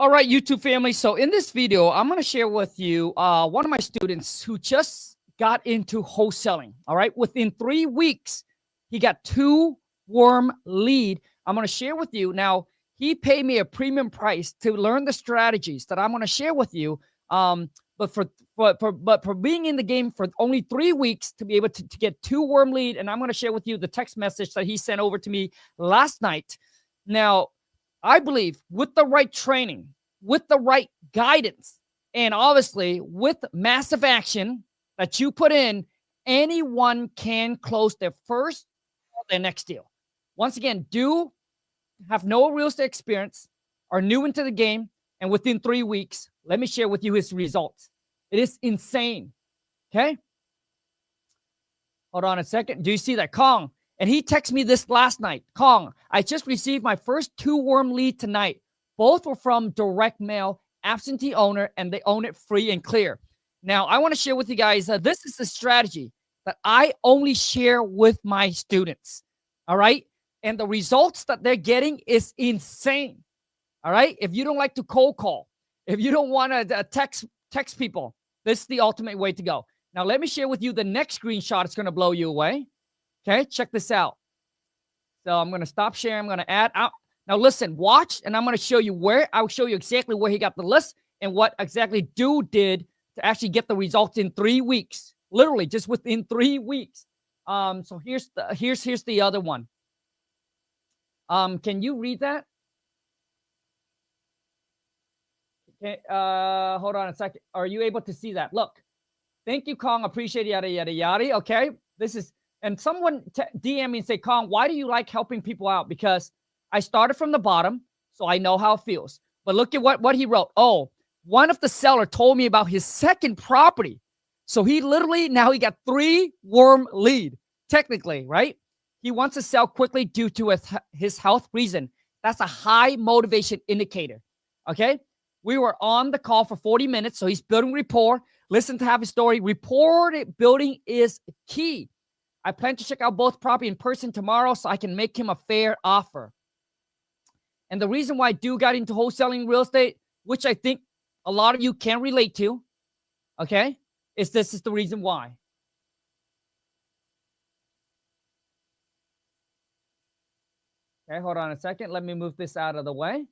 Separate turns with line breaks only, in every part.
All right, YouTube family. So in this video, I'm going to share with you one of my students who just got into wholesaling. All right. Within 3 weeks, he got 2 warm lead. I'm going to share with you. Now, he paid me a premium price to learn the strategies that I'm going to share with you. But for being in the game for only 3 weeks to be able to get 2 warm lead, and I'm going to share with you the text message that he sent over to me last night. Now, I believe with the right training, with the right guidance, and obviously with massive action that you put in, anyone can close their first or their next deal. Once again, do have no real estate experience, are new into the game, and within 3 weeks, let me share with you his results. It is insane. Okay? Hold on a second. Do you see that? Khang. And he texted me this last night. Khang, I just received my first 2 warm lead tonight. Both were from direct mail, absentee owner, and they own it free and clear. Now, I want to share with you guys, this is a strategy that I only share with my students. All right? And the results that they're getting is insane. All right? If you don't like to cold call, if you don't want to text people, this is the ultimate way to go. Now, let me share with you the next screenshot. It's going to blow you away. Okay, check this out. So I'm going to stop sharing. I'm going to add out. Now listen, watch, and I'm going to show you where. I'll show you exactly where he got the list and what exactly Dude did to actually get the results in 3 weeks. Literally, just within 3 weeks. So here's the other one. Can you read that? Okay, hold on a second. Are you able to see that? Look. Thank you, Khang. Appreciate it, yada, yada, yada. Okay, this is. And someone DM me and say, Khang, why do you like helping people out? Because I started from the bottom, so I know how it feels. But look at what he wrote. Oh, one of the seller told me about his second property. So he literally, now he got 3 warm lead, technically, right? He wants to sell quickly due to his health reason. That's a high motivation indicator, okay? We were on the call for 40 minutes, so he's building rapport. Listen to have his story. Rapport building is key. I plan to check out both property in person tomorrow so I can make him a fair offer. And the reason why I got into wholesaling real estate, which I think a lot of you can relate to, okay, is this is the reason why. Okay, hold on a second. Let me move this out of the way.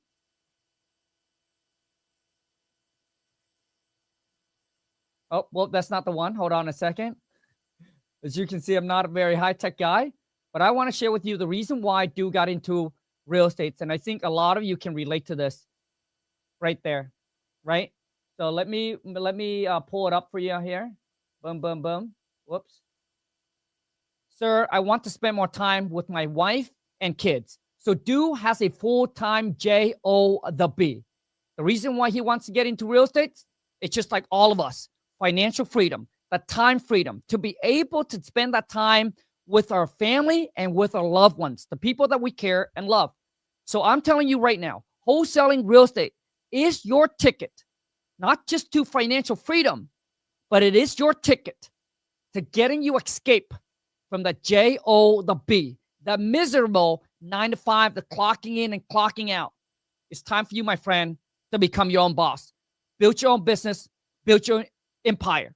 Oh, well, that's not the one. Hold on a second. As you can see, I'm not a very high-tech guy, but I want to share with you the reason why I got into real estate. And I think a lot of you can relate to this right there, right? So let me pull it up for you here. Boom, boom, boom. Whoops. Sir, I want to spend more time with my wife and kids. So has a full-time job. The reason why he wants to get into real estate, it's just like all of us. Financial freedom, the time freedom, to be able to spend that time with our family and with our loved ones, the people that we care and love. So I'm telling you right now, wholesaling real estate is your ticket, not just to financial freedom, but it is your ticket to getting you escape from the job, the miserable 9 to 5, the clocking in and clocking out. It's time for you, my friend, to become your own boss. Build your own business, build your empire.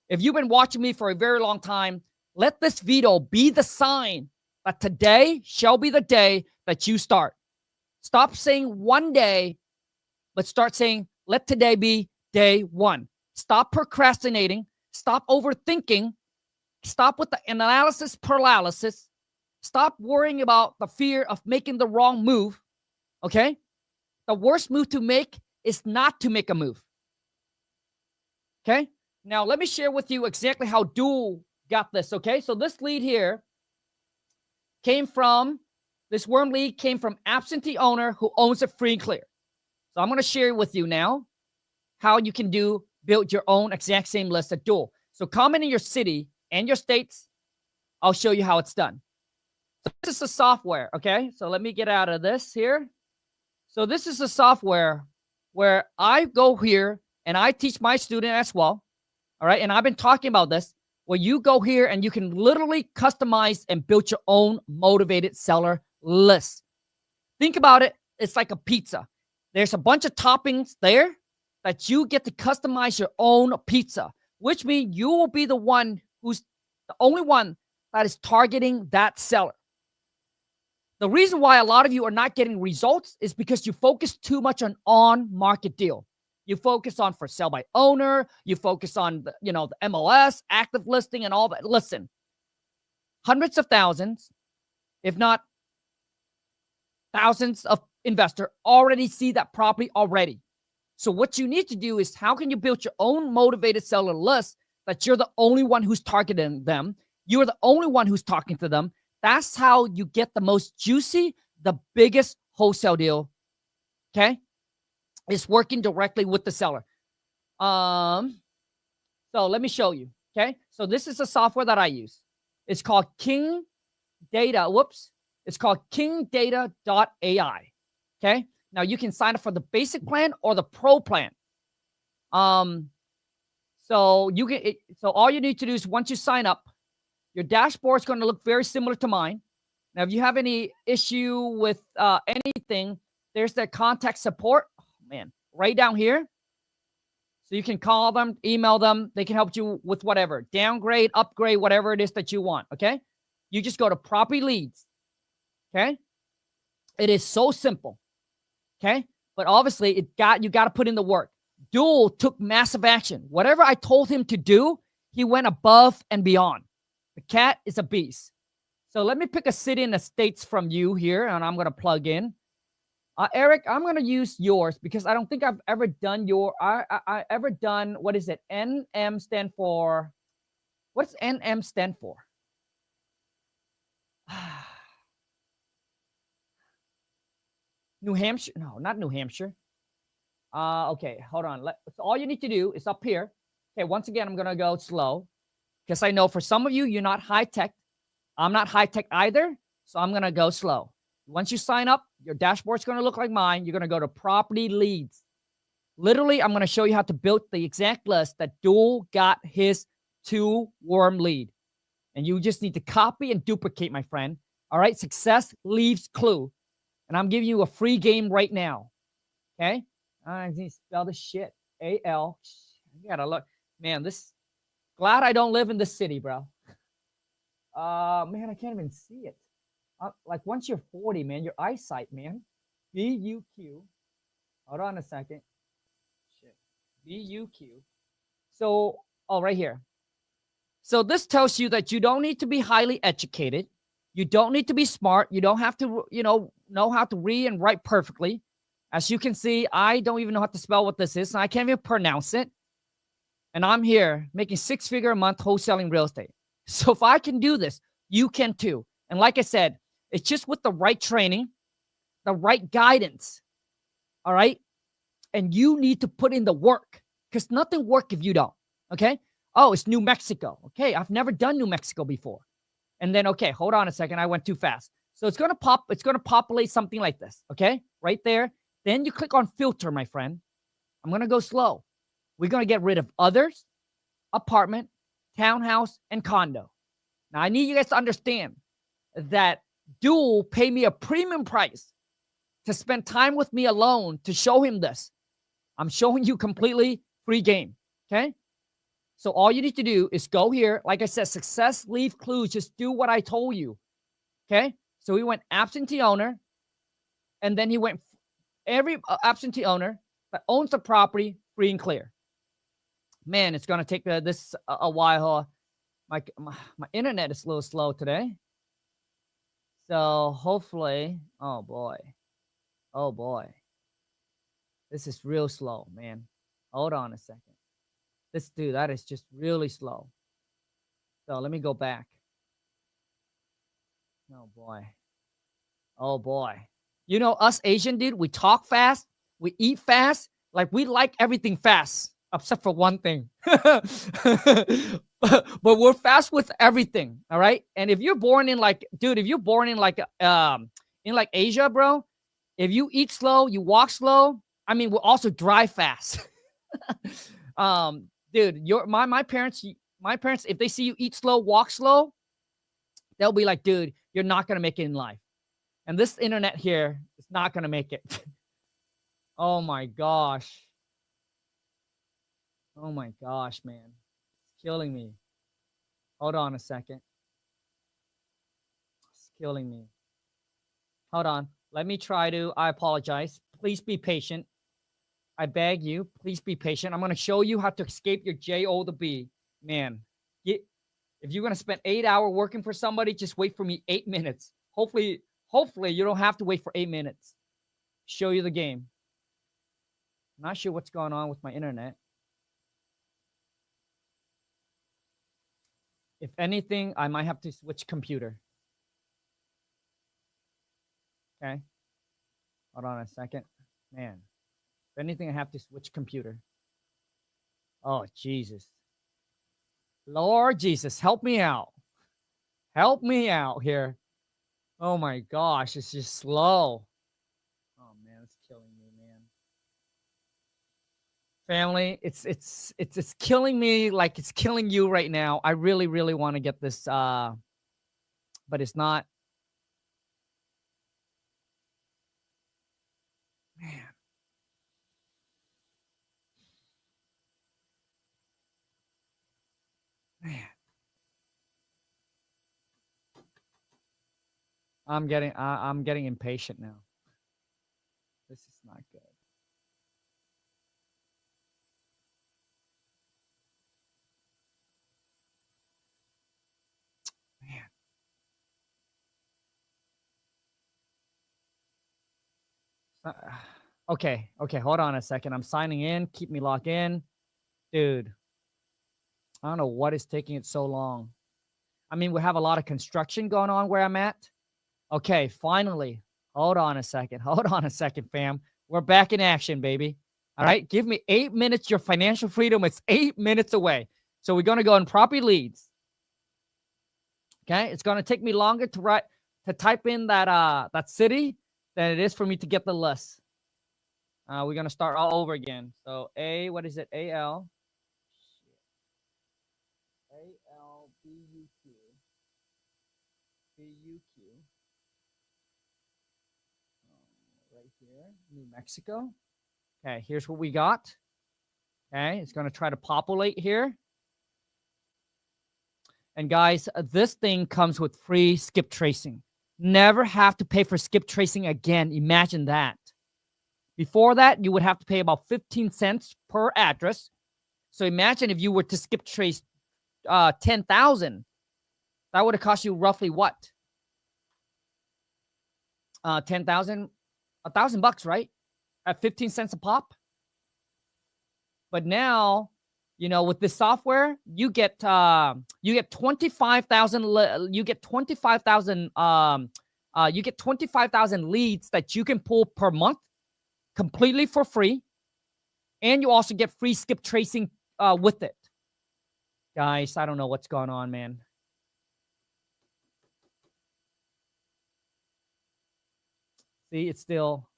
If you've been watching me for a very long time, let this video be the sign that today shall be the day that you start. Stop saying one day, but start saying, let today be day one. Stop procrastinating. Stop overthinking. Stop with the analysis paralysis. Stop worrying about the fear of making the wrong move. Okay? The worst move to make is not to make a move. Okay? Now, let me share with you exactly how Dual got this, okay? So this lead here this warm lead came from absentee owner who owns it free and clear. So I'm going to share with you now how you can build your own exact same list at Dual. So comment in your city and your states. I'll show you how it's done. So this is the software, okay? So let me get out of this here. So this is the software where I go here and I teach my student as well. All right. And I've been talking about this where you go here and you can literally customize and build your own motivated seller list. Think about it. It's like a pizza. There's a bunch of toppings there that you get to customize your own pizza, which means you will be the one who's the only one that is targeting that seller. The reason why a lot of you are not getting results is because you focus too much on market deal. You focus on for sale by owner. You focus on the MLS, active listing, and all that. Listen, hundreds of thousands, if not thousands of investors already see that property already. So what you need to do is, how can you build your own motivated seller list that you're the only one who's targeting them? You're the only one who's talking to them. That's how you get the most juicy, the biggest wholesale deal. Okay? It's working directly with the seller. So let me show you. Okay? So this is a software that I use. It's called King Data. Whoops. It's called kingdata.ai. Okay? Now you can sign up for the basic plan or the pro plan. So you can. So all you need to do is, once you sign up, your dashboard is going to look very similar to mine. Now, if you have any issue with anything, there's the contact support. Oh, man, right down here. So you can call them, email them. They can help you with whatever. Downgrade, upgrade, whatever it is that you want, okay? You just go to property leads, okay? It is so simple, okay? But obviously, you got to put in the work. Duel took massive action. Whatever I told him to do, he went above and beyond. The cat is a beast. So let me pick a city and the states from you here, and I'm going to plug in. Eric, I'm going to use yours because I don't think I've ever done I ever done, what is it? NM stand for, what's NM stand for? New Hampshire? No, not New Hampshire. Okay, hold on. So all you need to do is up here. Okay, once again, I'm going to go slow because I know for some of you, you're not high tech. I'm not high tech either, so I'm going to go slow. Once you sign up, your dashboard's going to look like mine. You're going to go to property leads. Literally, I'm going to show you how to build the exact list that Duel got his 2 warm lead. And you just need to copy and duplicate, my friend. All right, success leaves clue. And I'm giving you a free game right now. Okay? I need to spell this shit. A-L. You got to look. Man, glad I don't live in this city, bro. Man, I can't even see it. Like once you're 40, man, your eyesight, man. B-U-Q. Hold on a second. Shit. B-U-Q. So, right here. So this tells you that you don't need to be highly educated. You don't need to be smart. You don't have to, know how to read and write perfectly. As you can see, I don't even know how to spell what this is, and I can't even pronounce it. And I'm here making 6-figure a month wholesaling real estate. So if I can do this, you can too. And like I said, it's just with the right training, the right guidance, all right? And you need to put in the work because nothing works if you don't, okay? Oh, it's New Mexico. Okay, I've never done New Mexico before. And then, okay, hold on a second. I went too fast. So it's going to populate something like this, okay? Right there. Then you click on filter, my friend. I'm going to go slow. We're going to get rid of others, apartment, townhouse, and condo. Now, I need you guys to understand that Duel paid me a premium price to spend time with me alone to show him this. I'm showing you completely free game, okay? So all you need to do is go here. Like I said, success, leave clues. Just do what I told you, okay? So he went absentee owner, and then he went every absentee owner that owns the property, free and clear. Man, it's going to take this a while. My internet is a little slow today. So hopefully, oh boy. This is real slow, man. Hold on a second. That is just really slow. So let me go back. Oh boy. You know, us Asian, dude, we talk fast, we eat fast, like we like everything fast, except for one thing. But we're fast with everything, all right? And if you're born in in Asia, bro, if you eat slow, you walk slow, I mean, we'll also drive fast. Dude, my parents, if they see you eat slow, walk slow, they'll be like, dude, you're not going to make it in life. And this internet here is not going to make it. Oh my gosh. Oh my gosh, man. It's killing me. Hold on a second. It's killing me. Hold on. Let me try to. I apologize. Please be patient. I beg you. Please be patient. I'm going to show you how to escape your J-O to B. Man, if you're going to spend 8 hours working for somebody, just wait for me 8 minutes. Hopefully you don't have to wait for 8 minutes. Show you the game. Not sure what's going on with my internet. If anything, I might have to switch computer. Okay. Hold on a second. Man, if anything, I have to switch computer. Oh, Jesus. Lord Jesus, help me out. Help me out here. Oh my gosh, it's just slow. Oh man, it's killing me, man. Family, it's killing me like it's killing you right now. I really, really want to get this but it's not. Man. Man. I'm getting impatient now. This is not good. Man. Okay, hold on a second. I'm signing in. Keep me locked in. Dude, I don't know what is taking it so long. I mean, we have a lot of construction going on where I'm at. Okay, finally. Hold on a second. Hold on a second, fam. We're back in action, baby. All right, give me 8 minutes. Your financial freedom is 8 minutes away. So we're going to go in property leads. Okay, it's going to take me longer to type in that city than it is for me to get the list. We're going to start all over again. So what is it? A-L. A-L-B-U-Q. B-U-Q. Right here, New Mexico. Okay, here's what we got. Okay, it's going to try to populate here. And guys, this thing comes with free skip tracing. Never have to pay for skip tracing again. Imagine that. Before that, you would have to pay about 15 cents per address. So imagine if you were to skip trace 10,000. That would have cost you roughly what? 10,000, $1,000, right? At 15 cents a pop. But now, with this software, you get 25,000. You get 25,000. You get 25,000 leads that you can pull per month, completely for free, and you also get free skip tracing with it. Guys, I don't know what's going on, man. See, it's still.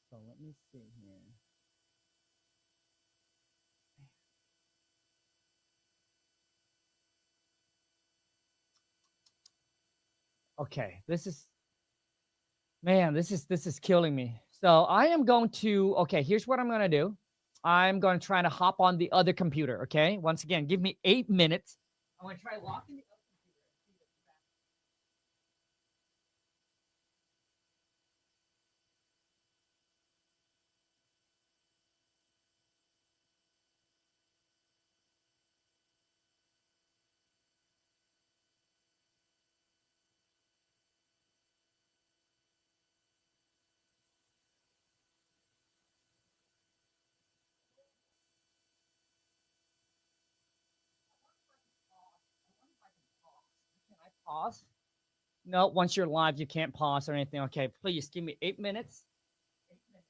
So let me see here. Okay, this is killing me. So I am going to, okay, here's what I'm going to do. I'm going to try to hop on the other computer, okay? Once again, give me 8 minutes. I'm going to try locking the other computer. Can I pause? No, once you're live, you can't pause or anything. Okay, please give me 8 minutes. 8 minutes.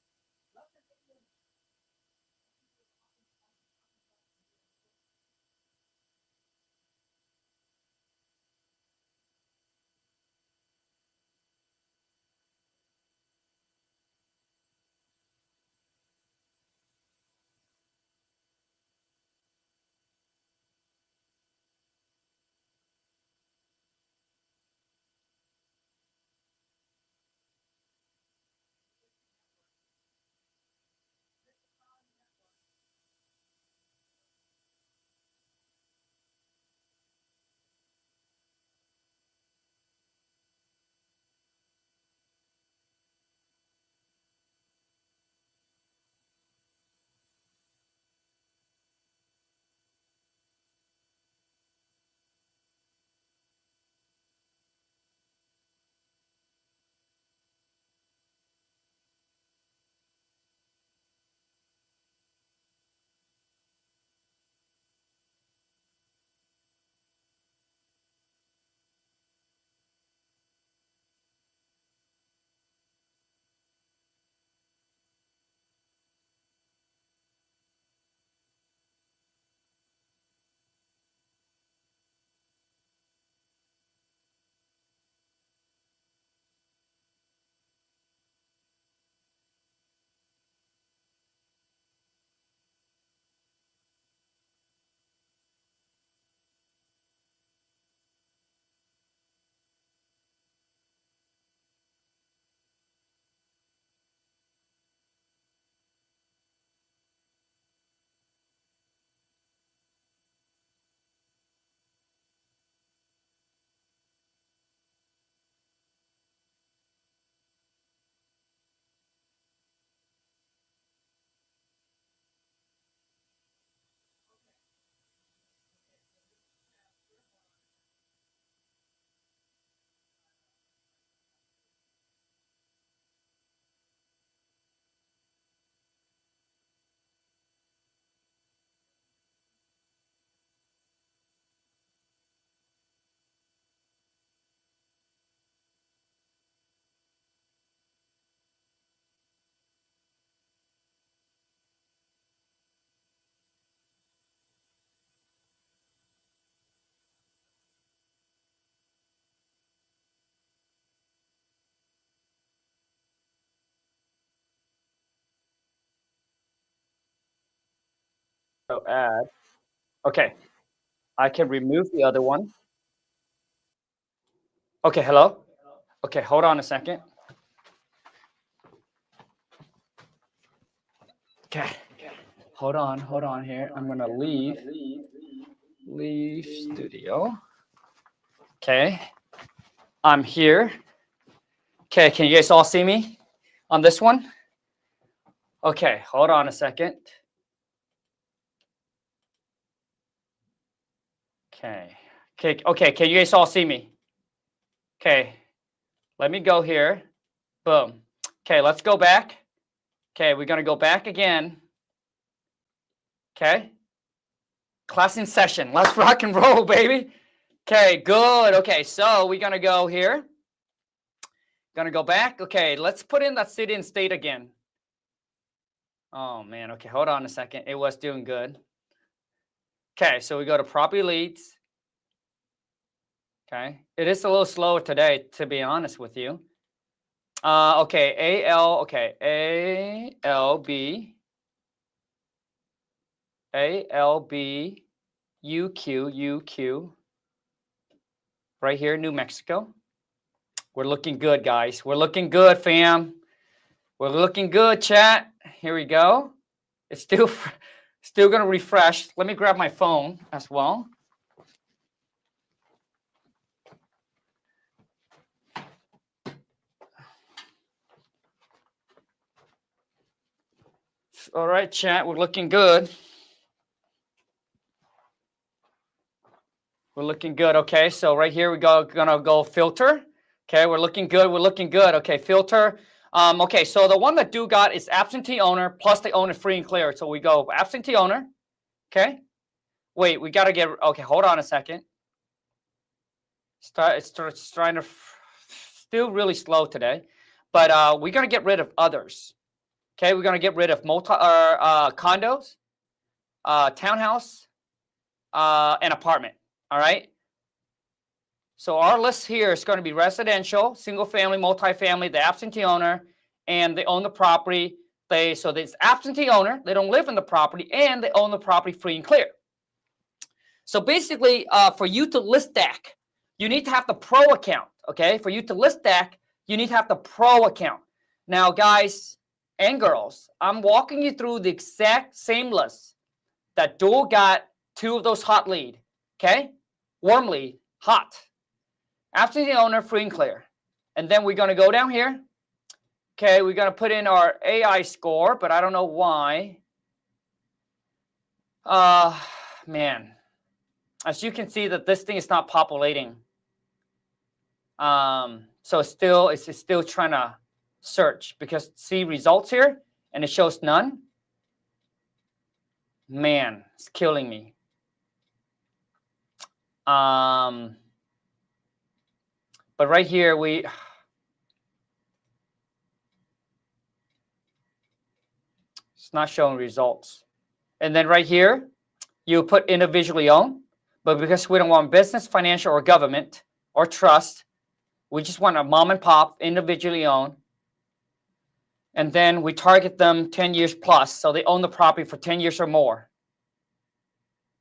So add. Okay. I can remove the other one. Okay, hello? Okay, hold on a second. Okay. Hold on here. I'm gonna leave studio. Okay. I'm here. Okay, can you guys all see me on this one? Okay, hold on a second. Okay. Okay, can you guys all see me? Okay. Let me go here. Boom. Okay, let's go back. Okay, we're gonna go back again. Okay. Class in session. Let's rock and roll, baby. Okay, good. Okay, so we're gonna go here. Gonna go back. Okay, let's put in that city and state again. Oh man, okay, hold on a second. It was doing good. Okay, so we go to property leads. Okay, it is a little slower today, to be honest with you. Okay, ALB, UQ, right here, New Mexico. We're looking good, guys. We're looking good, fam. We're looking good, chat. Here we go. It's still going to refresh. Let me grab my phone as well. All right, chat. We're looking good. We're looking good. Okay, so right here we gonna go filter. Okay, we're looking good. We're looking good. Okay, filter. Okay, so the one that do got is absentee owner plus the owner free and clear. So we go absentee owner. Okay. Wait, we gotta get. Okay, hold on a second. It's trying to still really slow today, but we're gonna get rid of others. Okay, we're gonna get rid of condos, townhouse, and apartment. All right. So our list here is going to be residential, single family, multifamily, the absentee owner, and they own the property. So this absentee owner, they don't live in the property, and they own the property free and clear. So basically, for you to list DAC, you need to have the pro account. Okay, for you to list DAC, you need to have the pro account. Now, guys and girls, I'm walking you through the exact same list that Dual got 2 of those hot lead. Okay, warm lead, hot. Absentee owner, free and clear. And then we're going to go down here. Okay, we're going to put in our AI score, but I don't know why. Man, as you can see that this thing is not populating. So it's still trying to search because see results here and it shows none. Man, it's killing me. But right here it's not showing results. And then right here, you put individually owned, but because we don't want business, financial, or government, or trust, we just want a mom and pop, individually owned. And then we target them 10 years plus, so they own the property for 10 years or more.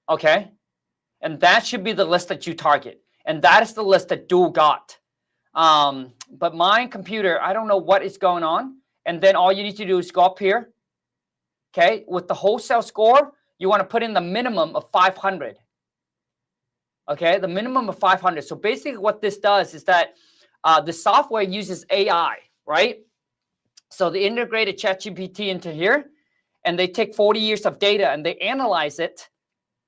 Okay? And that should be the list that you target. And that is the list that Dual got. But my computer, I don't know what is going on. And then all you need to do is go up here. Okay? With the wholesale score, you want to put in the minimum of 500. Okay? The minimum of 500. So basically what this does is that the software uses AI, right? So they integrated ChatGPT into here, and they take 40 years of data and they analyze it,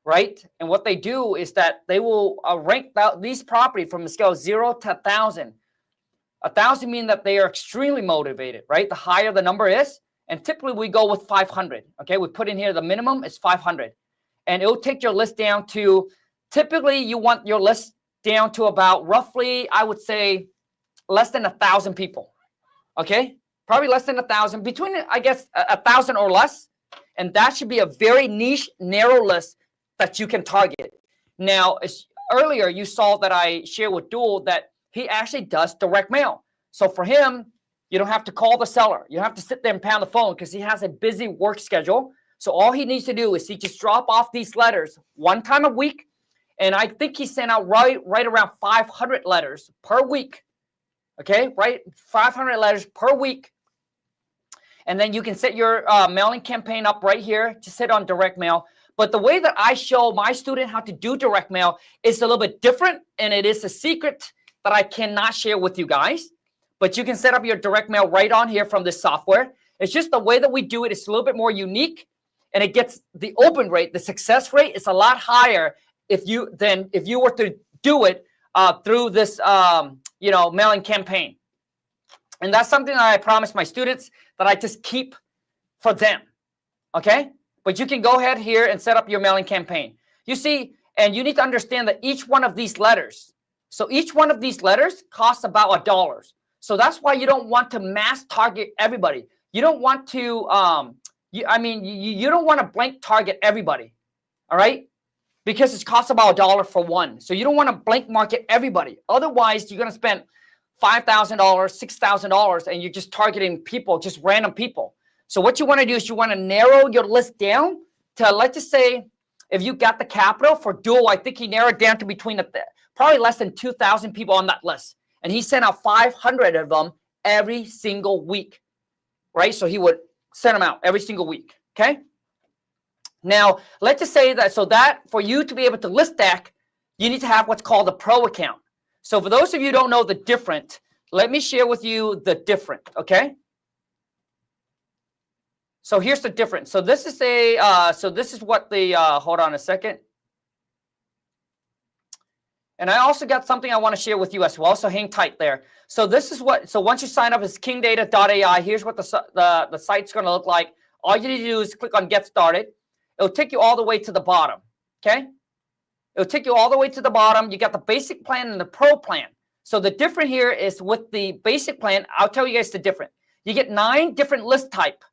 right? And what they do is that they will rank these property from a scale of 0 to 1,000. 1,000 mean that they are extremely motivated, right? The higher the number is, and typically we go with 500. Okay, we put in here the minimum is 500, and it will take your list down to. Typically, you want your list down to about roughly, I would say, less than 1,000 people. Okay. Probably less than 1,000, between, I guess, 1,000 or less. And that should be a very niche, narrow list that you can target. Now, earlier you saw that I shared with Dual that he actually does direct mail. So for him, you don't have to call the seller. You don't have to sit there and pound the phone because he has a busy work schedule. So all he needs to do is he just drop off these letters one time a week. And I think he sent out right around 500 letters per week. Okay, right? 500 letters per week. And then you can set your mailing campaign up right here. Just hit on direct mail. But the way that I show my student how to do direct mail is a little bit different. And it is a secret that I cannot share with you guys. But you can set up your direct mail right on here from this software. It's just the way that we do it is a little bit more unique. And it gets the open rate, the success rate is a lot higher if you were to do it through this mailing campaign. And that's something that I promise my students that I just keep for them. Okay? But you can go ahead here and set up your mailing campaign. You see, and you need to understand that each one of these letters, so each one of these letters costs about $1. So that's why you don't want to mass target everybody. You don't want to, you don't want to blank target everybody. All right? Because it costs about $1 for one. So you don't want to blank market everybody. Otherwise, you're going to spend $5,000, $6,000, and you're just targeting people, just random people. So what you want to do is you want to narrow your list down to, let's just say, if you got the capital for dual, I think he narrowed down to between probably less than 2,000 people on that list. And he sent out 500 of them every single week, right? So he would send them out every single week, okay? Now, let's just say that, so that for you to be able to list stack, you need to have what's called a pro account. So for those of you who don't know the different, let me share with you the different, okay? So here's the difference. So this is this is what the, hold on a second. And I also got something I want to share with you as well. So hang tight there. So this is what, so once you sign up as kingdata.ai, here's what the site's going to look like. All you need to do is click on get started. It'll take you all the way to the bottom, okay? It'll take you all the way to the bottom. You got the basic plan and the pro plan. So the different here is with the basic plan, I'll tell you guys the different. You get 9 different list type,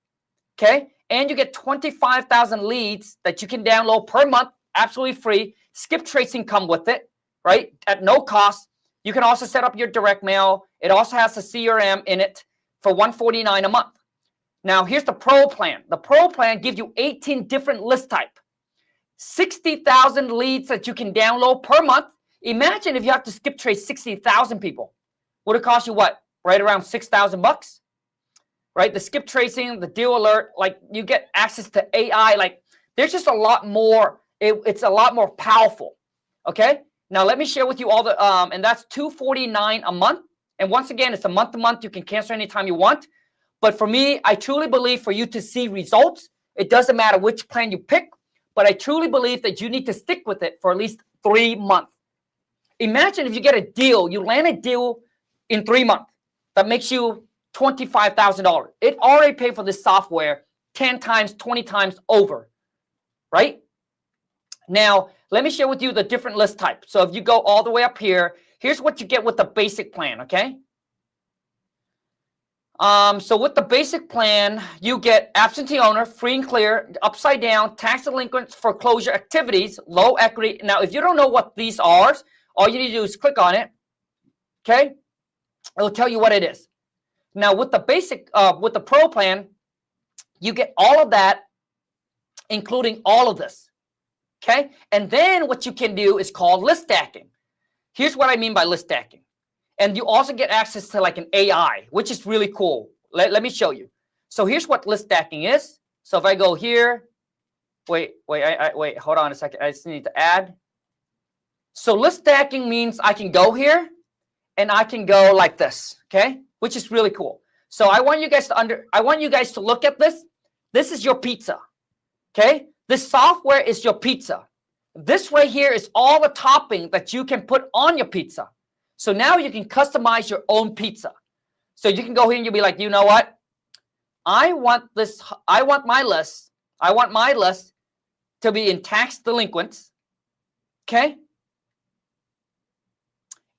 okay? And you get 25,000 leads that you can download per month, absolutely free. Skip tracing come with it, right? At no cost. You can also set up your direct mail. It also has a CRM in it for $149 a month. Now, here's the pro plan. The pro plan gives you 18 different list type, 60,000 leads that you can download per month. Imagine if you have to skip trace 60,000 people. Would it cost you what? Right around $6,000, right? The skip tracing, the deal alert, like you get access to AI. Like there's just a lot more. It's a lot more powerful. Okay. Now let me share with you all the and that's $249 a month. And once again, it's a month to month. You can cancel anytime you want. But for me, I truly believe for you to see results, it doesn't matter which plan you pick, but I truly believe that you need to stick with it for at least 3 months. Imagine if you get a deal, you land a deal in 3 months that makes you $25,000. It already paid for this software 10 times, 20 times over, right? Now, let me share with you the different list types. So if you go all the way up here, here's what you get with the basic plan, okay? So with the basic plan, you get absentee owner, free and clear, upside down, tax delinquent, foreclosure activities, low equity. Now, if you don't know what these are, all you need to do is click on it, okay? It'll tell you what it is. Now, with the basic, with the pro plan, you get all of that, including all of this, okay? And then what you can do is called list stacking. Here's what I mean by list stacking. And you also get access to like an AI, which is really cool. Let me show you. So here's what list stacking is. So if I go here, wait, hold on a second. I just need to add. So list stacking means I can go here and I can go like this, okay? Which is really cool. So I want you guys to look at this. This is your pizza, okay? This software is your pizza. This right here is all the topping that you can put on your pizza. So now you can customize your own pizza. So you can go here and you'll be like, you know what? I want my list to be in tax delinquents, okay?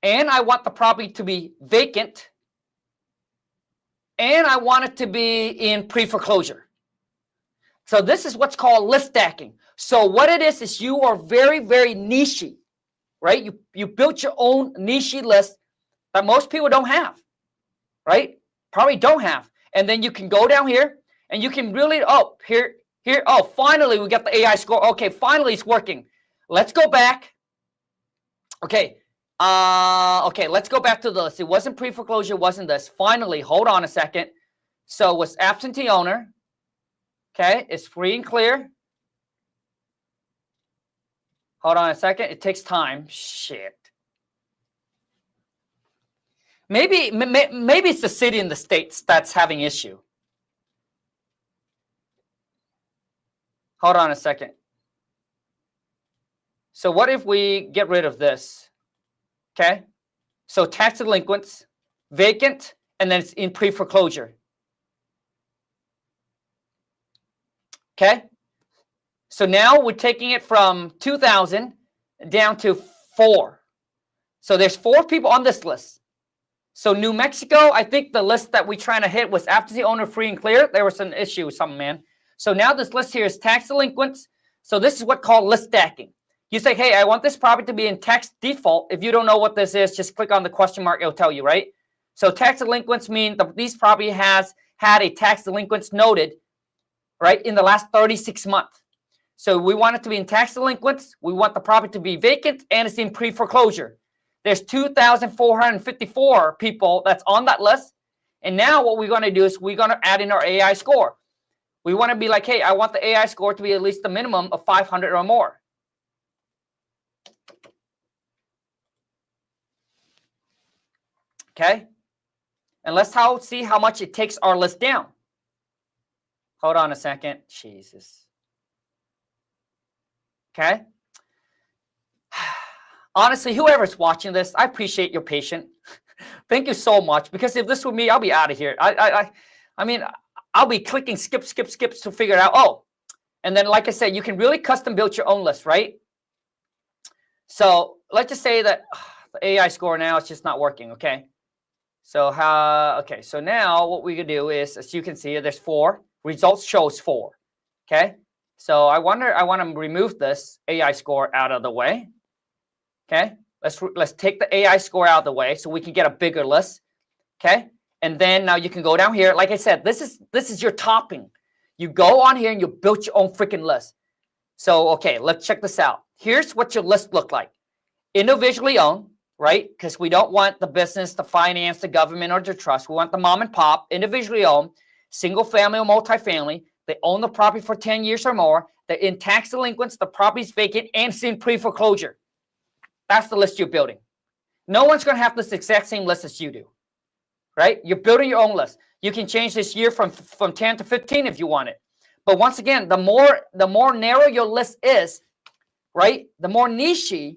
And I want the property to be vacant. And I want it to be in pre-foreclosure. So this is what's called list stacking. So what it is you are very, very niche. Right? You built your own niche list that most people don't have, right? Probably don't have. And then you can go down here and you can really, here, Here, oh, finally we got the AI score. Okay, finally it's working. Let's go back. Okay, okay, let's go back to the list. It wasn't pre-foreclosure, wasn't this. Finally, hold on a second. So it was absentee owner. Okay, it's free and clear. Hold on a second. It takes time. Shit. Maybe it's the city in the States that's having issue. Hold on a second. So what if we get rid of this? Okay. So tax delinquents, vacant, and then it's in pre-foreclosure. Okay. So now we're taking it from 2,000 down to 4. So there's 4 people on this list. So New Mexico, I think the list that we're trying to hit was absentee owner, free and clear. There was an issue with something, man. So now this list here is tax delinquents. So this is what called list stacking. You say, hey, I want this property to be in tax default. If you don't know what this is, just click on the question mark. It'll tell you, right? So tax delinquents mean these property has had a tax delinquents noted, right, in the last 36 months. So we want it to be in tax delinquents. We want the property to be vacant, and it's in pre-foreclosure. There's 2,454 people that's on that list. And now what we're going to do is we're going to add in our AI score. We want to be like, hey, I want the AI score to be at least the minimum of 500 or more. Okay. And let's see how much it takes our list down. Hold on a second. Jesus. Okay. Honestly, whoever's watching this, I appreciate your patience. Thank you so much. Because if this were me, I'll be out of here. I mean, I'll be clicking skip to figure it out. Oh, and then like I said, you can really custom build your own list, right? So let's just say that the AI score now is just not working. Okay. So okay. So now what we can do is, as you can see, there's 4 results shows 4. Okay. So I want to remove this AI score out of the way. Okay, let's take the AI score out of the way so we can get a bigger list. Okay, and then now you can go down here. Like I said, this is your topping. You go on here and you build your own freaking list. So okay, let's check this out. Here's what your list look like. Individually owned, right? Because we don't want the business, the finance, the government, or the trust. We want the mom and pop, individually owned, single family or multifamily. They own the property for 10 years or more. They're in tax delinquents. The property's vacant and it's in pre-foreclosure. That's the list you're building. No one's going to have this exact same list as you do, right? You're building your own list. You can change this year from 10 to 15 if you want it. But once again, the more narrow your list is, right, the more niche-y,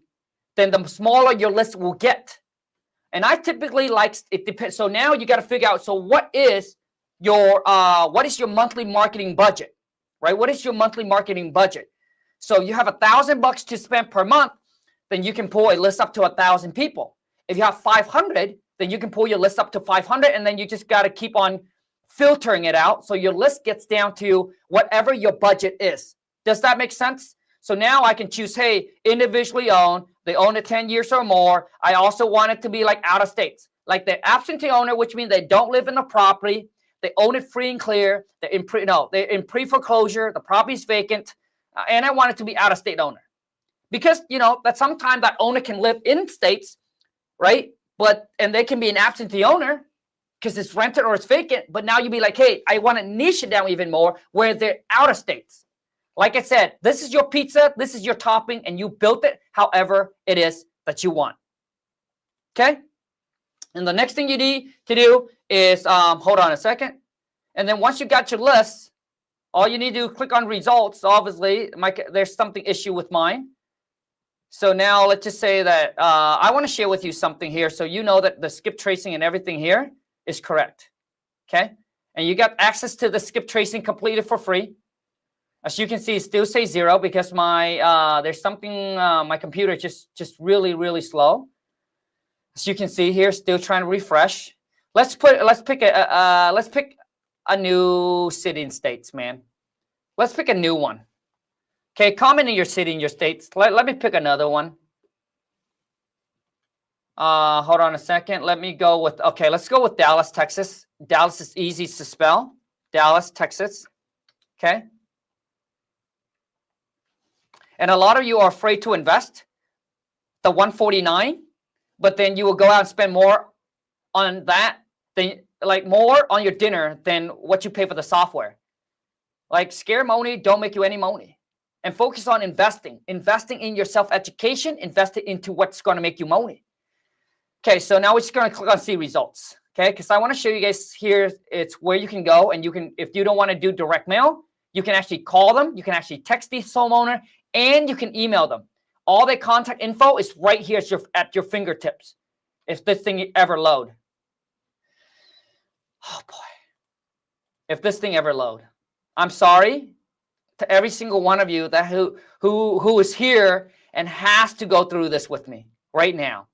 then the smaller your list will get. And I typically like, it depends. So now you got to figure out, so what is your monthly marketing budget, right? What is your monthly marketing budget? So you have $1,000 to spend per month, then you can pull a list up to 1,000 people. If you have 500, then you can pull your list up to 500, and then you just got to keep on filtering it out so your list gets down to whatever your budget is. Does that make sense? So now I can choose, hey, individually owned, they own it 10 years or more. I also want it to be like out of states, like the absentee owner, which means they don't live in the property. They own it free and clear. They're in pre-foreclosure. The property's vacant, and I want it to be out of state owner. Because, you know, that sometimes that owner can live in states, right? And they can be an absentee owner because it's rented or it's vacant. But now you'd be like, hey, I want to niche it down even more where they're out of states. Like I said, this is your pizza. This is your topping. And you built it however it is that you want. Okay? And the next thing you need to do is, hold on a second. And then once you got your list, all you need to do is click on results. Obviously, there's something issue with mine. So now let's just say that I want to share with you something here so you know that the skip tracing and everything here is correct. Okay? And you got access to the skip tracing completed for free. As you can see, it still says 0 because my there's something my computer just really, really slow. As you can see here, still trying to refresh. Let's pick a new city and states, man. Let's pick a new one. Okay, comment in your city and your states. Let me pick another one. Hold on a second. Let me go with, okay, let's go with Dallas, Texas. Dallas is easy to spell. Dallas, Texas. Okay. And a lot of you are afraid to invest the $149, but then you will go out and spend more on that, than, like more on your dinner than what you pay for the software. Like scare money don't make you any money. And focus on investing in your self-education, investing into what's going to make you money. Okay, so now we're just going to click on see results. Okay, because I want to show you guys here, it's where you can go, and you can, if you don't want to do direct mail, you can actually call them, you can actually text the homeowner, and you can email them. All their contact info is right here at your fingertips, if this thing ever load. Oh boy, if this thing ever load. I'm sorry to every single one of you that who is here and has to go through this with me right now.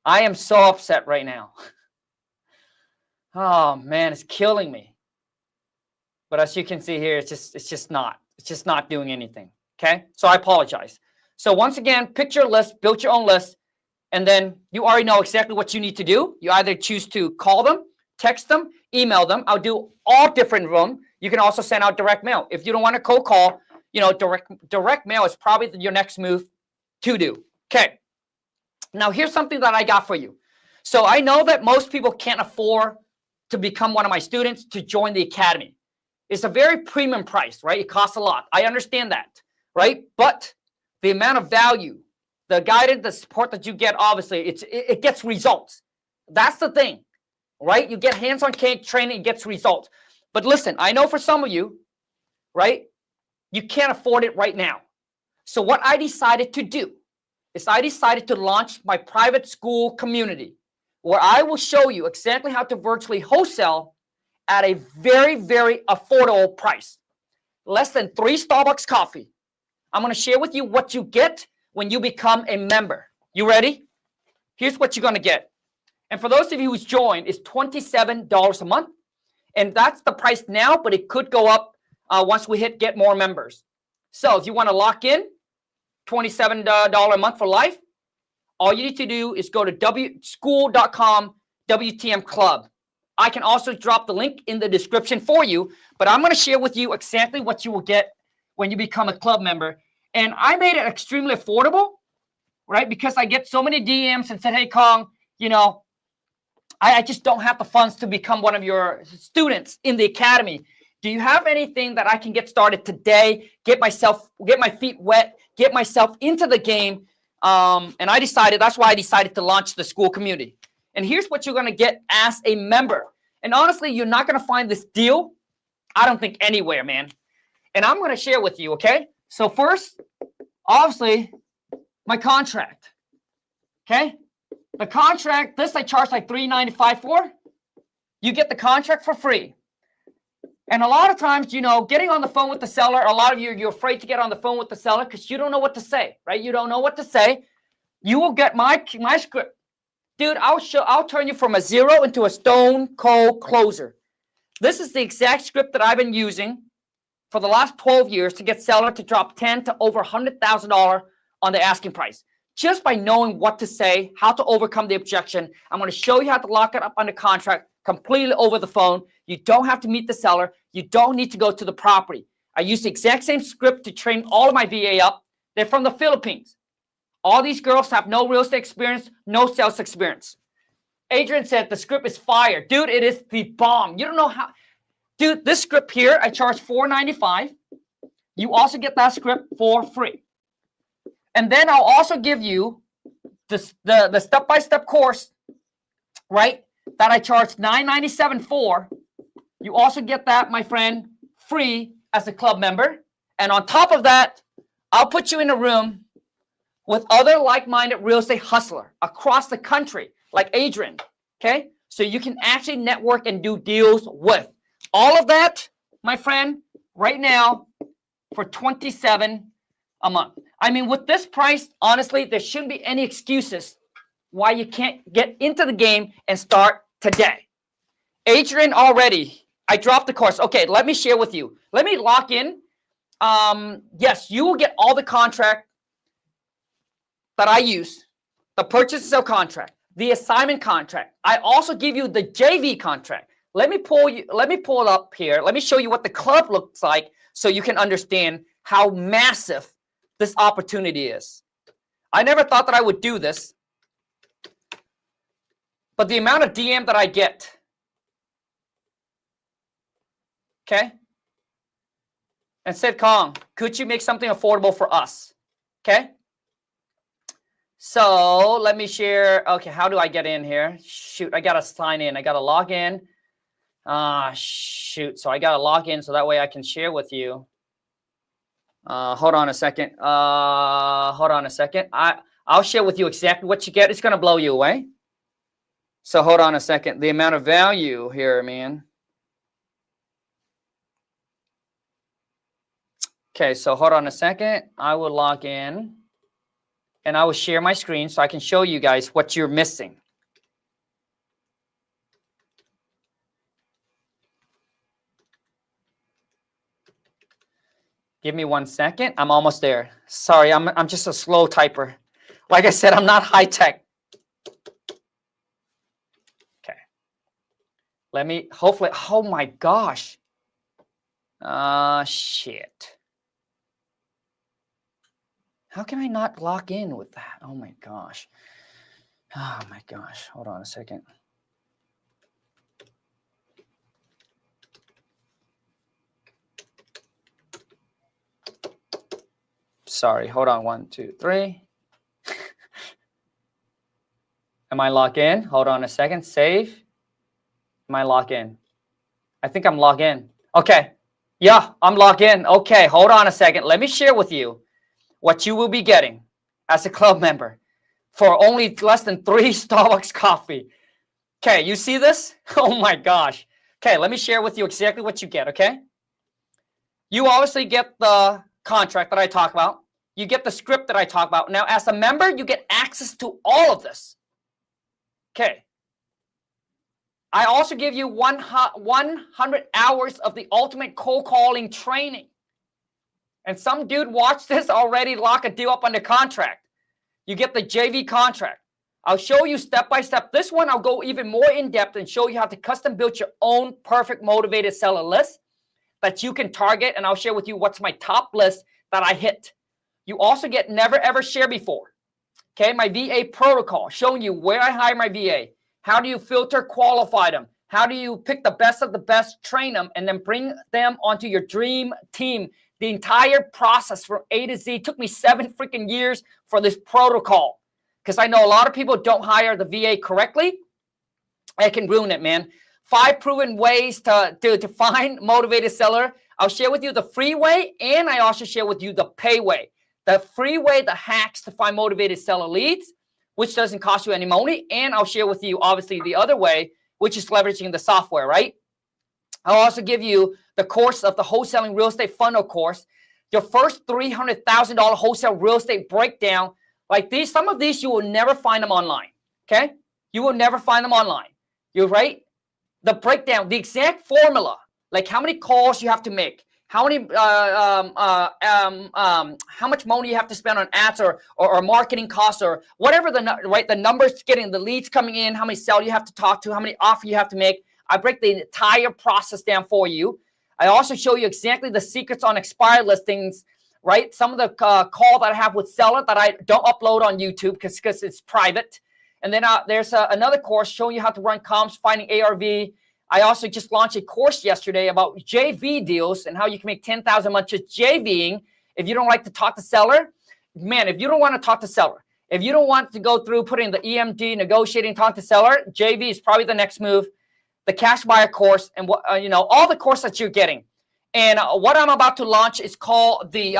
I am so upset right now. Oh man, it's killing me. But as you can see here, it's just not doing anything. Okay, so I apologize. So once again, pick your list, build your own list, and then you already know exactly what you need to do. You either choose to call them, text them, email them. I'll do all different room. You can also send out direct mail. If you don't want to cold call, you know, direct mail is probably your next move to do. Okay. Now here's something that I got for you. So I know that most people can't afford to become one of my students, to join the academy. It's a very premium price, right? It costs a lot. I understand that, right? But the amount of value, the guidance, the support that you get, obviously, it gets results. That's the thing, right? You get hands-on training, it gets results. But listen, I know for some of you, right, you can't afford it right now. So what I decided to do is I decided to launch my private school community, where I will show you exactly how to virtually wholesale at a very, very affordable price. Less than 3 Starbucks coffee. I'm going to share with you what you get when you become a member. You ready? Here's what you're going to get. And for those of you who's joined, it's $27 a month. And that's the price now, but it could go up once we get more members. So if you want to lock in, $27 a month for life, all you need to do is go to school.com WTM Club. I can also drop the link in the description for you, but I'm going to share with you exactly what you will get when you become a club member. And I made it extremely affordable, right? Because I get so many DMs and said, hey, Khang, you know, I just don't have the funds to become one of your students in the academy. Do you have anything that I can get started today, get my feet wet, get myself into the game? And that's why I decided to launch the school community. And here's what you're going to get as a member. And honestly, you're not going to find this deal, I don't think, anywhere, man. And I'm going to share with you, okay? So first, obviously, my contract, okay? The contract, this I charge like $3.95 for. You get the contract for free. And a lot of times, you know, getting on the phone with the seller, a lot of you, you're afraid to get on the phone with the seller because you don't know what to say, right? You don't know what to say. You will get my script. Dude, I'll turn you from a zero into a stone cold closer. This is the exact script that I've been using for the last 12 years to get seller to drop $10,000 to over $100,000 on the asking price. Just by knowing what to say, how to overcome the objection. I'm going to show you how to lock it up under contract completely over the phone. You don't have to meet the seller. You don't need to go to the property. I use the exact same script to train all of my VA up. They're from the Philippines. All these girls have no real estate experience, no sales experience. Adrian said the script is fire. Dude, it is the bomb. You don't know how. Dude, this script here, I charge $4.95. You also get that script for free. And then I'll also give you the step-by-step course, right, that I charge $9.97 for. You also get that, my friend, free as a club member. And on top of that, I'll put you in a room with other like-minded real estate hustler across the country, like Adrian, okay? So you can actually network and do deals with. All of that, my friend, right now for $27 a month. I mean, with this price, honestly, there shouldn't be any excuses why you can't get into the game and start today. Adrian, already, I dropped the course. Okay, let me share with you. Let me lock in. Yes, you will get all the contract that I use, the purchase and sale contract, the assignment contract. I also give you the JV contract. Let me pull it up here. Let me show you what the club looks like so you can understand how massive this opportunity is. I never thought that I would do this, but the amount of DM that I get, okay, and said, Khang, could you make something affordable for us? Okay. So let me share. Okay, how do I get in here? Shoot, I got to sign in. I got to log in. Shoot. So I got to log in so that way I can share with you. Hold on a second. I'll share with you exactly what you get. It's going to blow you away. So hold on a second. The amount of value here, man. Okay, so hold on a second. I will log in and I will share my screen so I can show you guys what you're missing. Give me 1 second. I'm almost there. Sorry, I'm just a slow typer. Like I said, I'm not high tech. Okay. Let me hopefully. Oh my gosh. Shit. How can I not log in with that? Oh my gosh. Oh my gosh. Hold on a second. Sorry. Hold on. 1, 2, 3. Am I logged in? Hold on a second. Save. Am I logged in? I think I'm logged in. Okay. Yeah, I'm logged in. Okay. Hold on a second. Let me share with you what you will be getting as a club member for only less than 3 Starbucks coffee. Okay, you see this? Oh my gosh. Okay, let me share with you exactly what you get, okay? You obviously get the contract that I talk about. You get the script that I talk about. Now, as a member, you get access to all of this. Okay. I also give you 100 hours of the ultimate cold calling training. And some dude watched this already lock a deal up under contract. You get the JV contract. I'll show you step by step. This one, I'll go even more in depth and show you how to custom build your own perfect motivated seller list that you can target. And I'll share with you what's my top list that I hit. You also get never ever share before. Okay, my VA protocol, showing you where I hire my VA. How do you filter, qualify them? How do you pick the best of the best, train them, and then bring them onto your dream team? The entire process from A to Z took me 7 freaking years for this protocol. Because I know a lot of people don't hire the VA correctly. It can ruin it, man. 5 proven ways to find motivated seller. I'll share with you the free way, and I also share with you the pay way. The free way, the hacks to find motivated seller leads, which doesn't cost you any money. And I'll share with you, obviously, the other way, which is leveraging the software, right? I'll also give you the course of the Wholesaling Real Estate Funnel course, your first $300,000 wholesale real estate breakdown. Like these, some of these, you will never find them online, okay? You will never find them online. You're right? The breakdown, the exact formula, like how many calls you have to make, how many, how much money you have to spend on ads or marketing costs or whatever the numbers getting, the leads coming in, how many sell you have to talk to, how many offer you have to make. I break the entire process down for you. I also show you exactly the secrets on expired listings, right? Some of the call that I have with seller that I don't upload on YouTube because it's private. And then there's another course showing you how to run comps, finding ARV. I also just launched a course yesterday about JV deals and how you can make 10,000 a month just JVing. If you don't like to talk to seller, man, if you don't want to talk to seller, if you don't want to go through putting the EMD, negotiating, talk to seller, JV is probably the next move. The cash buyer course and what all the course that you're getting. And what I'm about to launch is called the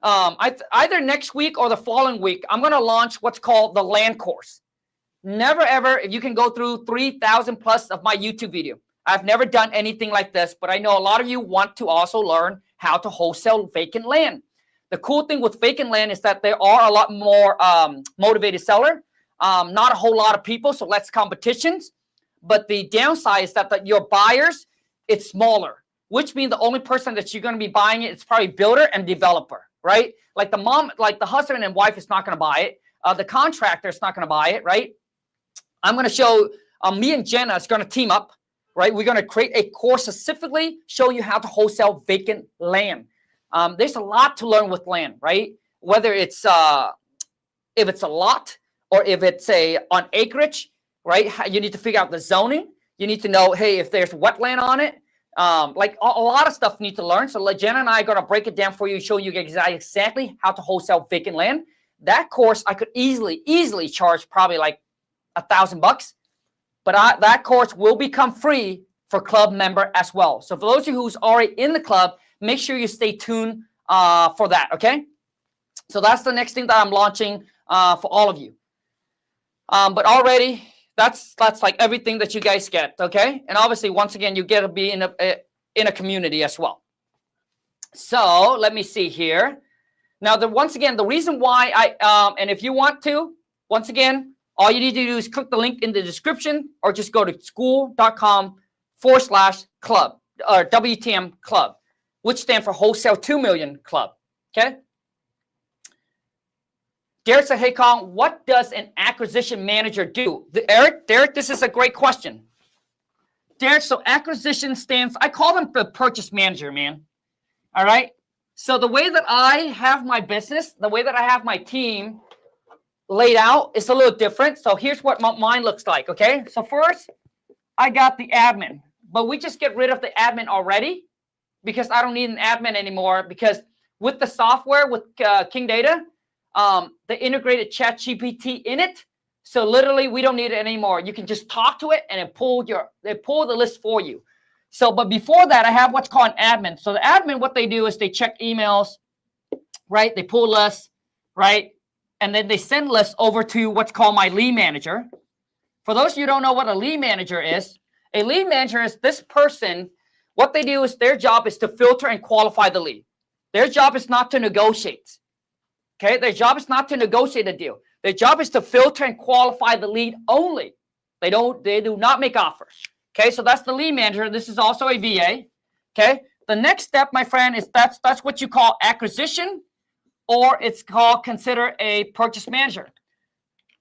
either next week or the following week. I'm going to launch what's called the land course. Never ever, if you can go through 3,000 plus of my YouTube video. I've never done anything like this, but I know a lot of you want to also learn how to wholesale vacant land. The cool thing with vacant land is that there are a lot more motivated seller, not a whole lot of people, so less competitions. But the downside is that your buyers, it's smaller, which means the only person that you're going to be buying it is probably builder and developer, right? Like the mom, like the husband and wife is not going to buy it. The contractor is not going to buy it, right? I'm going to show, me and Jenna is going to team up, right? We're going to create a course specifically showing you how to wholesale vacant land. There's a lot to learn with land, right? Whether it's if it's a lot or if it's on acreage, right? You need to figure out the zoning. You need to know, hey, if there's wetland on it, like a lot of stuff you need to learn. So Jenna and I are going to break it down for you, show you exactly how to wholesale vacant land. That course I could easily charge probably like $1,000, but that course will become free for club member as well. So for those of you who's already in the club, make sure you stay tuned for that. Okay. So that's the next thing that I'm launching for all of you. But already that's like everything that you guys get. Okay. And obviously, once again, you get to be in a community as well. So let me see here. Now, once again, the reason why and if you want to, once again, all you need to do is click the link in the description or just go to school.com/club or WTM club, which stands for Wholesale 2 Million Club. Okay. Derek said, hey, Khang, what does an acquisition manager do? Derek, this is a great question. Derek, so acquisition stands, I call them the purchase manager, man. All right. So the way that I have my business, the way that I have my team laid out is a little different. So here's what mine looks like. Okay. So first, I got the admin, but we just get rid of the admin already because I don't need an admin anymore, because with the software, with King Data, the integrated chat GPT in it. So literally we don't need it anymore. You can just talk to it and it pull the list for you. So, but before that, I have what's called an admin. So the admin, what they do is they check emails, right? They pull lists, right? And then they send lists over to what's called my lead manager. For those of you who don't know what a lead manager is, a lead manager is this person. What they do is their job is to filter and qualify the lead. Their job is not to negotiate. Okay, their job is not to negotiate a deal. Their job is to filter and qualify the lead only. They do not make offers. Okay, so that's the lead manager. This is also a VA. Okay, the next step, my friend, is that's what you call acquisition, or it's called consider a purchase manager.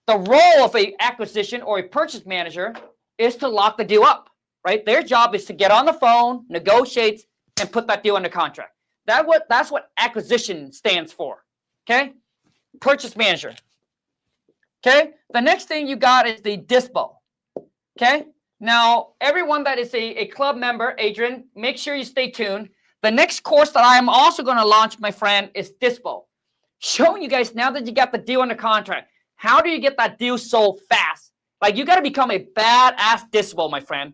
The role of a acquisition or a purchase manager is to lock the deal up, right? Their job is to get on the phone, negotiate, and put that deal under contract. That's what acquisition stands for. Okay, purchase manager. Okay, the next thing you got is the dispo. Okay, now everyone that is a club member, Adrian, make sure you stay tuned. The next course that I am also going to launch, my friend, is dispo. Showing you guys, now that you got the deal under contract, how do you get that deal sold fast? Like, you got to become a badass dispo, my friend.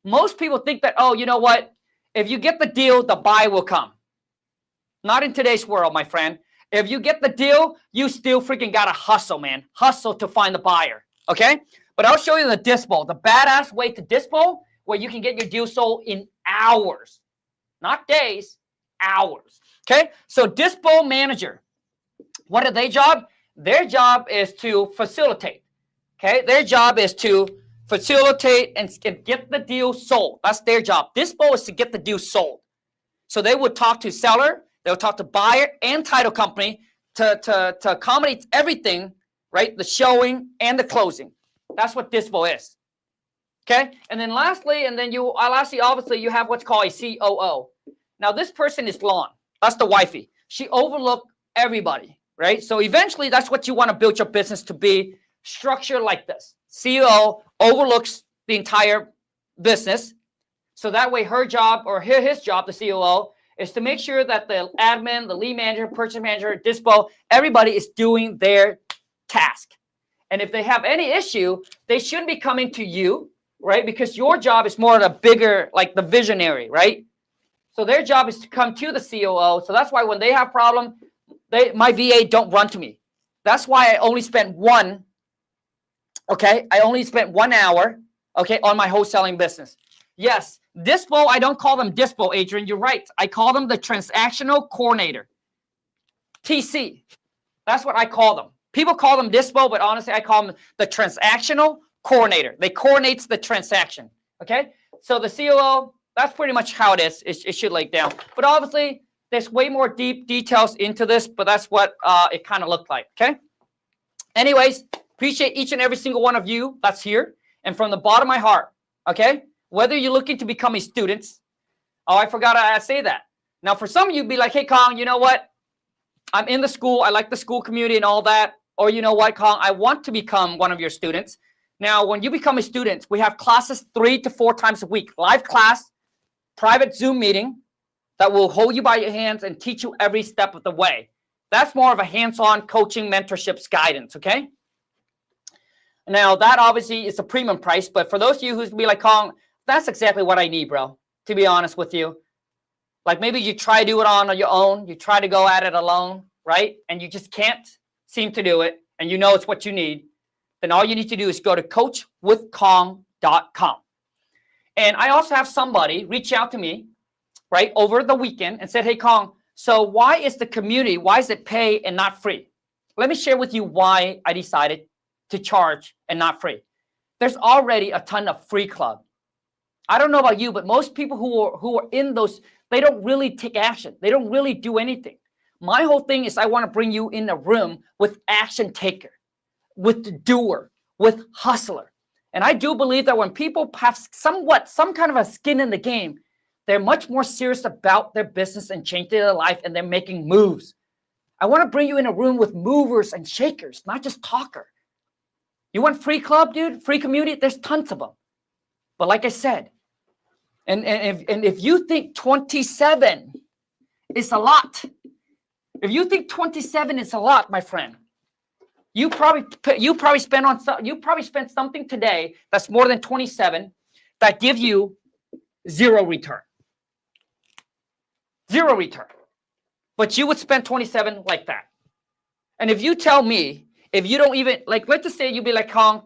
Most people think that, oh, you know what? If you get the deal, the buy will come. Not in today's world, my friend. If you get the deal, you still freaking got to hustle, man. Hustle to find the buyer, okay? But I'll show you the dispo, the badass way to dispo, where you can get your deal sold in hours. Not days, hours, okay? So dispo manager, what are their job? Their job is to facilitate, okay? Their job is to facilitate and get the deal sold. That's their job. Dispo is to get the deal sold. So they would talk to seller, they'll talk to buyer and title company to accommodate everything, right? The showing and the closing. That's what dispo is. Okay. And then lastly, obviously, you have what's called a COO. Now, this person is Lon. That's the wifey. She overlooked everybody, right? So eventually, that's what you want to build your business to be, structured like this. COO overlooks the entire business. So that way, her job or his job, the COO, is to make sure that the admin, the lead manager, purchase manager, dispo, everybody is doing their task. And if they have any issue, they shouldn't be coming to you, right? Because your job is more of a bigger, like the visionary, right? So their job is to come to the COO. So that's why when they have problem, my VA don't run to me. That's why I only spent one hour, okay, on my wholesaling business. Yes, dispo, I don't call them dispo, Adrian. You're right. I call them the transactional coordinator. TC. That's what I call them. People call them dispo, but honestly, I call them the transactional coordinator. They coordinates the transaction. Okay? So the COO, that's pretty much how it is. It should lay down. But obviously, there's way more deep details into this, but that's what it kind of looked like. Okay? Anyways, appreciate each and every single one of you that's here. And from the bottom of my heart, okay? Whether you're looking to become a student, oh, I forgot to say that. Now, for some of you, be like, hey, Khang, you know what? I'm in the school. I like the school community and all that. Or you know what, Khang, I want to become one of your students. Now, when you become a student, we have classes 3 to 4 times a week. Live class, private Zoom meeting that will hold you by your hands and teach you every step of the way. That's more of a hands-on coaching, mentorships, guidance, okay? Now, that obviously is a premium price, but for those of you who's be like, Khang, that's exactly what I need, bro, to be honest with you. Like maybe you try to do it on your own. You try to go at it alone, right? And you just can't seem to do it, and you know it's what you need. Then all you need to do is go to coachwithkhang.com. And I also have somebody reach out to me, right, over the weekend and said, hey, Khang, so why is the community, why is it pay and not free? Let me share with you why I decided to charge and not free. There's already a ton of free club. I don't know about you, but most people who are in those, they don't really take action. They don't really do anything. My whole thing is I want to bring you in a room with action taker, with the doer, with hustler. And I do believe that when people have some kind of a skin in the game, they're much more serious about their business and changing their life, and they're making moves. I want to bring you in a room with movers and shakers, not just talker. You want free club, dude? Free community? There's tons of them. But like I said, and if you think 27 is a lot, if you think 27 is a lot, my friend, you probably spent something today that's more than 27 that give you zero return. Zero return. But you would spend 27 like that. And if you tell me, if you don't even, like, let's just say you'd be like, Khang,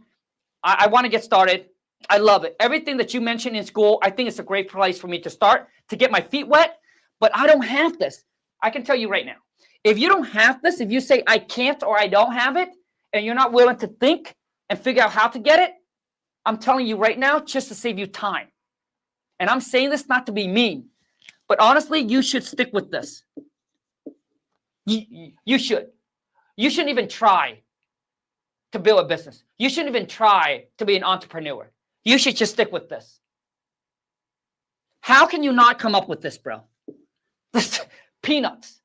I want to get started. I love it. Everything that you mentioned in school, I think it's a great place for me to start, to get my feet wet, but I don't have this. I can tell you right now, if you don't have this, if you say I can't or I don't have it, and you're not willing to think and figure out how to get it, I'm telling you right now, just to save you time. And I'm saying this not to be mean, but honestly, you should stick with this. You should. You shouldn't even try to build a business. You shouldn't even try to be an entrepreneur. You should just stick with this. How can you not come up with this, bro? Peanuts.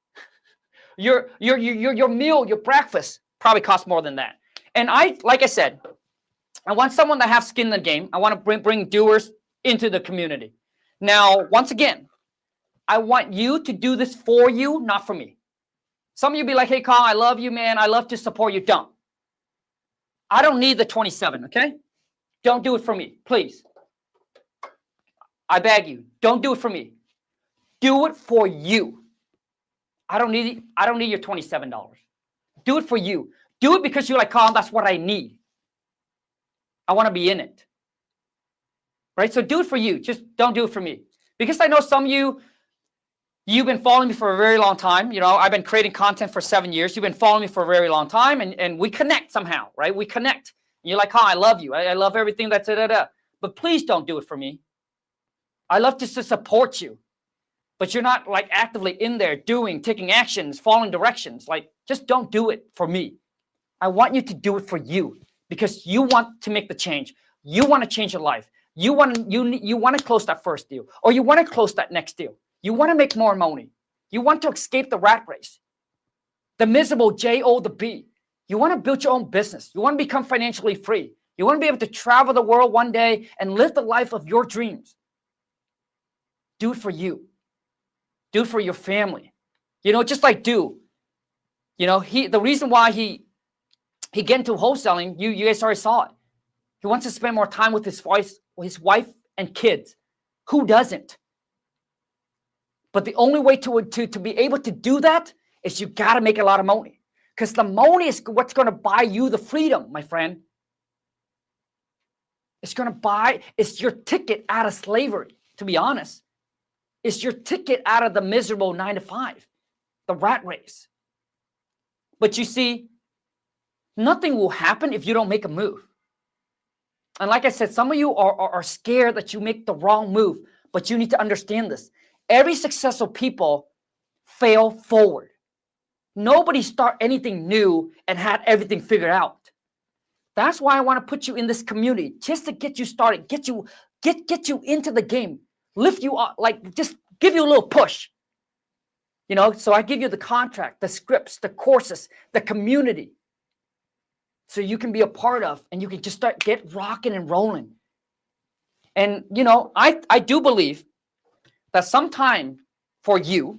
Your meal, your breakfast probably costs more than that. And like I said, I want someone that has skin in the game. I want to bring doers into the community. Now, once again, I want you to do this for you, not for me. Some of you be like, hey, Khang, I love you, man. I love to support you. Don't. I don't need the 27, okay? Don't do it for me, please. I beg you, don't do it for me. Do it for you. I don't need your $27. Do it for you. Do it because you're like, Khang, that's what I need. I want to be in it. Right? So do it for you. Just don't do it for me. Because I know some of you, you've been following me for a very long time. You know, I've been creating content for 7 years. You've been following me for a very long time, and we connect somehow, right? We connect. And you're like, Khang, I love you. I love everything that's da-da-da. But please don't do it for me. I love to support you. But you're not like actively in there doing, taking actions, following directions. Like, just don't do it for me. I want you to do it for you because you want to make the change. You want to change your life. You want to close that first deal, or you want to close that next deal. You want to make more money. You want to escape the rat race, the miserable job. You want to build your own business. You want to become financially free. You want to be able to travel the world one day and live the life of your dreams. Do it for you. Do it for your family. You know, just like Do. You know, the reason why he get into wholesaling, you guys already saw it. He wants to spend more time with his wife and kids. Who doesn't? But the only way to be able to do that is you got to make a lot of money. Because the money is what's going to buy you the freedom, my friend. It's your ticket out of slavery, to be honest. It's your ticket out of the miserable 9 to 5, the rat race. But you see, nothing will happen if you don't make a move. And like I said, some of you are scared that you make the wrong move, but you need to understand this. Every successful people fail forward. Nobody start anything new and had everything figured out. That's why I want to put you in this community, just to get you started, get you into the game, lift you up, like just give you a little push. You know, so I give you the contract, the scripts, the courses, the community, so you can be a part of, and you can just start get rocking and rolling. And you know, I do believe that sometime for you,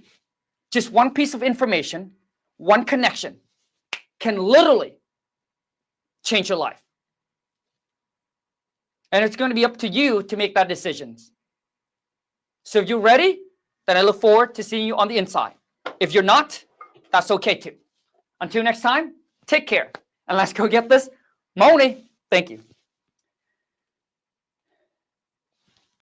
just one piece of information, one connection can literally change your life. And it's going to be up to you to make that decisions. So if you're ready, then I look forward to seeing you on the inside. If you're not, that's okay too. Until next time, take care. And let's go get this money. Thank you.